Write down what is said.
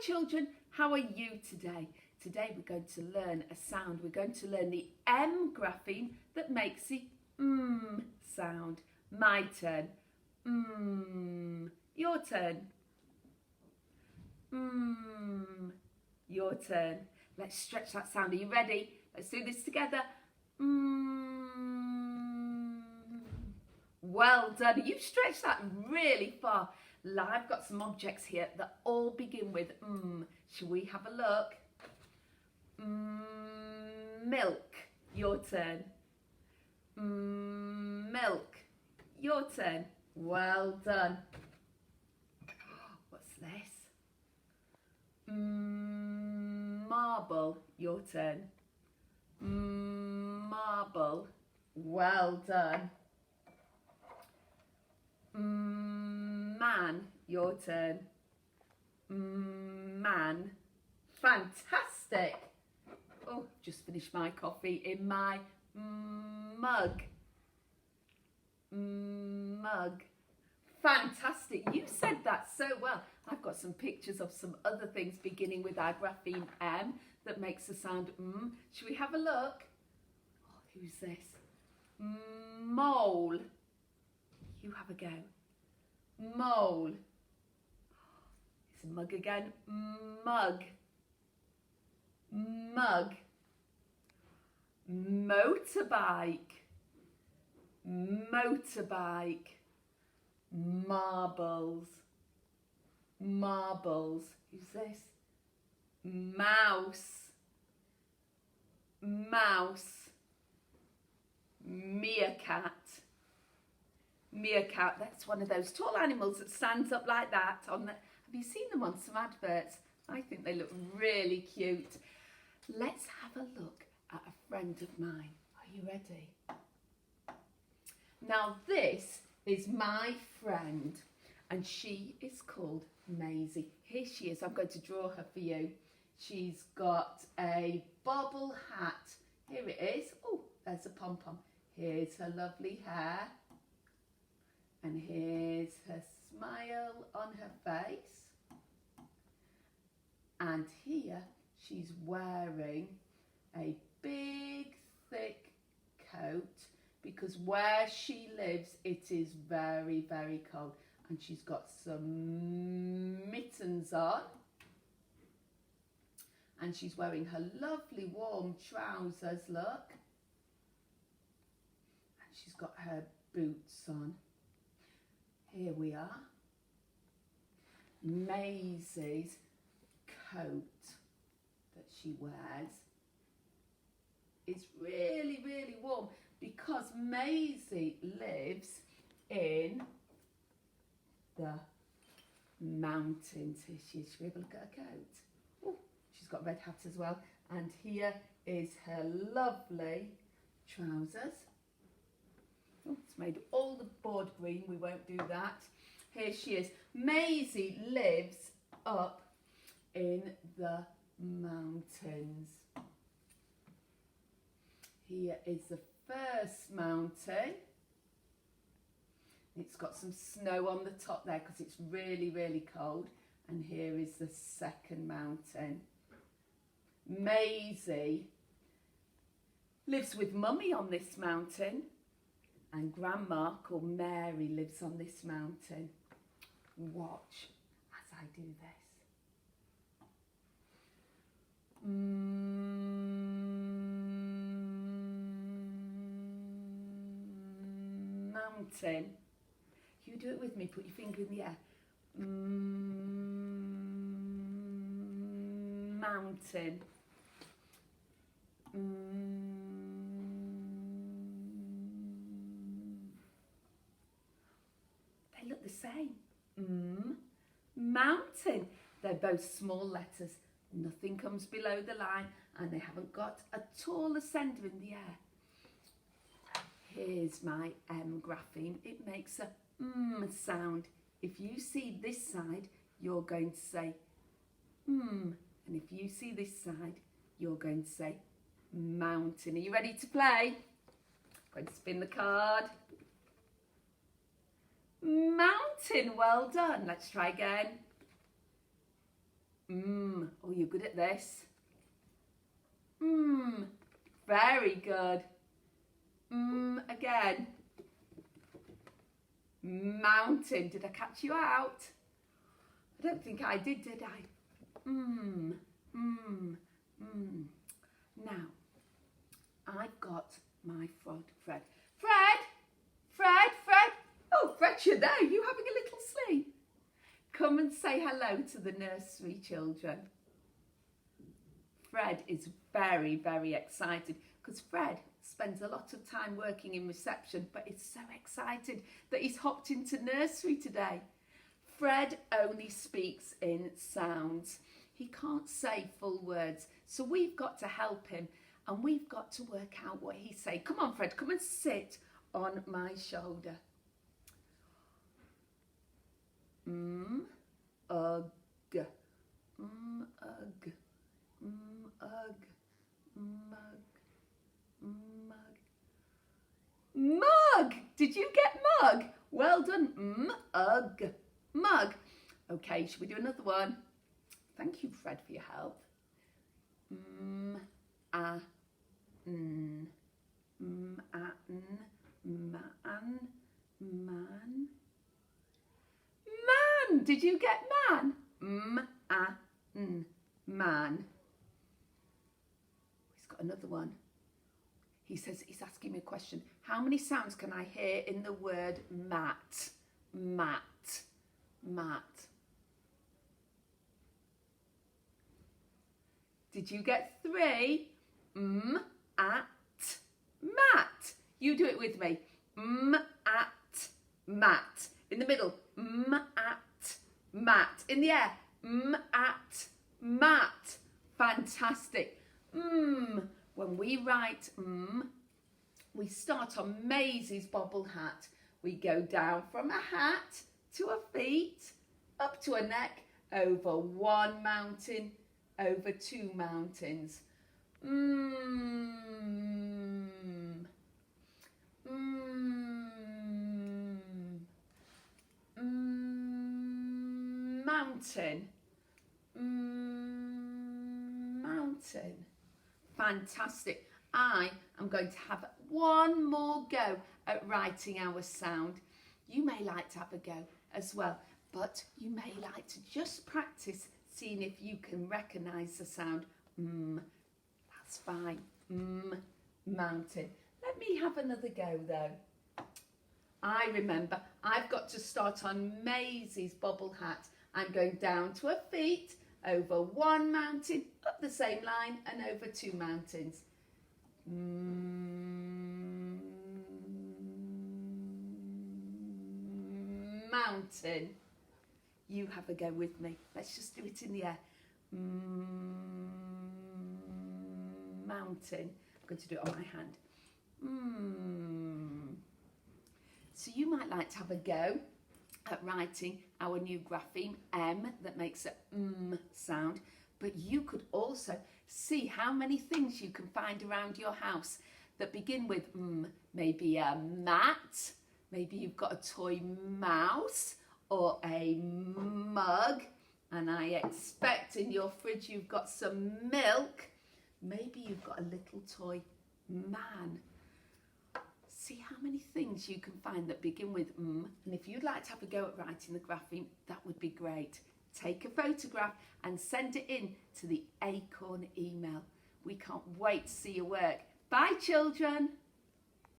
children, how are you today? Today we're going to learn a sound. We're going to learn the M grapheme that makes the sound. My turn. Your turn. Your turn. Let's stretch that sound. Are you ready? Let's do this together. Well done. You've stretched that really far. I've got some objects here that all begin with Shall we have a look? Milk. Your turn. Milk. Your turn. Well done. What's this? Marble. Your turn. Marble. Well done. Man. Your turn. Man. Fantastic. Oh, just finished my coffee in my mug. Mug. Fantastic. You said that so well. I've got some pictures of some other things beginning with our grapheme M that makes the sound Should we have a look? Oh, who's this? Mole. You have a go. Mole. It's a mug again. Mug. Mug. Motorbike. Motorbike. Marbles. Marbles. Who's this? Mouse. Mouse. Meerkat. Meerkat, that's one of those tall animals that stands up like that. Have you seen them on some adverts? I think they look really cute. Let's have a look at a friend of mine. Are you ready? Now this is my friend and she is called Maisie. Here she is. I'm going to draw her for you. She's got a bobble hat. Here it is. Oh, there's a pom-pom. Here's her lovely hair. And here's her smile on her face. And here she's wearing a big, thick coat because where she lives, it is very, very cold. And she's got some mittens on. And she's wearing her lovely warm trousers, look. And she's got her boots on. Here we are. Maisie's coat that she wears is really, really warm because Maisie lives in the mountains. Here she is. Should we have a look at her coat? Oh, she's got a red hat as well. And here is her lovely trousers. Oh, it's made all the board green. We won't do that. Here she is. Maisie lives up in the mountains. Here is the first mountain. It's got some snow on the top there because it's really, really cold. And here is the second mountain. Maisie lives with Mummy on this mountain. And Grandma, called Mary, lives on this mountain. Watch as I do this. Mountain. You do it with me. Put your finger in the air. Mountain. They look the same. Mountain. They're both small letters. Nothing comes below the line and they haven't got a tall ascender in the air. Here's my M grapheme. It makes a sound. If you see this side, you're going to say And if you see this side, you're going to say mountain. Are you ready to play? I'm going to spin the card. Mountain, well done. Let's try again. you're good at this. Very good. Again. Mountain. Did I catch you out? I don't think I did I? Now, I've got my Fred. Fred! Oh, Fred, you're there. You having a little sleep? Come and say hello to the nursery children. Fred is very, very excited because Fred spends a lot of time working in reception, but is so excited that he's hopped into nursery today. Fred only speaks in sounds. He can't say full words, so we've got to help him and we've got to work out what he's saying. Come on, Fred, come and sit on my shoulder. Ugh. Ugh. Ugh. Mug! Did you get mug? Well done. Ugh. Mug. Okay, should we do another one? Thank you, Fred, for your help. Man. Did you get man? Man. He's got another one. He says, he's asking me a question. How many sounds can I hear in the word mat? Mat. Did you get 3? Mat. You do it with me. Mat. In the middle. Mat. In the air. Mat. Fantastic. When we write we start on Maisie's bobble hat. We go down from a hat to a feet, up to a neck, over one mountain, over 2 mountains. Mountain. Mountain. Fantastic. I am going to have one more go at writing our sound. You may like to have a go as well, but you may like to just practice seeing if you can recognise the sound. That's fine. Mountain. Let me have another go though. I remember I've got to start on Maisie's bobble hat. I'm going down to her feet, over 1 mountain, up the same line and over 2 mountains. Mountain. You have a go with me. Let's just do it in the air. Mountain. I'm going to do it on my hand. So you might like to have a go at writing our new grapheme M that makes a sound, but you could also see how many things you can find around your house that begin with maybe a mat, maybe you've got a toy mouse or a mug, and I expect in your fridge you've got some milk. Maybe you've got a little toy man. See how many things you can find that begin with and if you'd like to have a go at writing the grapheme, that would be great. Take a photograph and send it in to the Acorn email. We can't wait to see your work. Bye, children.